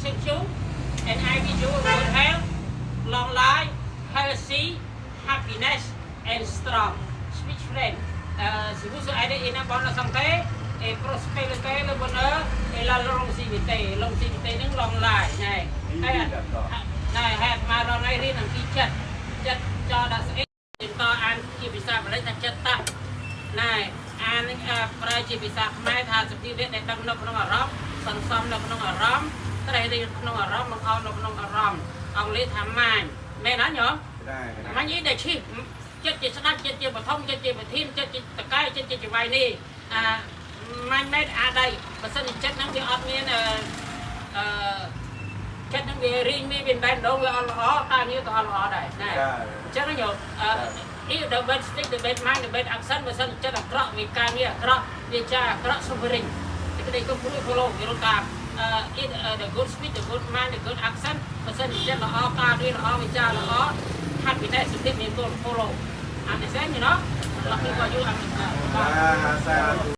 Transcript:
wish you and I wish you good health, long life, healthy, happiness and strong. Speech friend. Seguso ada ina bon la santé et prospérité le bonheur et la longévité. Longévitéនឹង long life ណែហើយណែហេតុមករនរៀនអំពីចិត្តចោលដាក់ស្អីតអានជាភាសាបាលីថាចិត្តតាណែអានប្រើជាភាសាខ្មែរថាសភាវៈដែលដឹងនៅក្នុងអារម្មណ៍សន្សំនៅក្នុងអារម្មណ៍ត្រេះរិះក្នុងអារម្មណ៍បង្អោននៅក្នុងអារម្មណ៍អង់គ្លេសថា mind មែនណាញោមមិនយីដែលឈីចិត្តជាស្ដាច់ចិត្តជាបឋមចិត្តជាប្រធានចិត្តជាតកែចិត្តជាចវាយនេះមិនមែនអាដៃបើសិនជាចិត្តហ្នឹងវាអត់មានចិត្តហ្នឹងវារីងមានបែបដងវាអត់ល្អតាមនេះក៏អត់ល្អដែរណែអញ្ចឹងញោមif the bed stick the bed mind the bed action បើសិនចិត្តអាក្រក់វាការងារអាក្រក់វាចាអាក្រក់ suffering តែក្តីក៏ព្រួយ follow វារត់តាមif the good speech the good mind the good action បើសិនចិត្តល្អការងារល្អវាចាល្អ happiness សុខភាពមាន follow understand you know lucky for you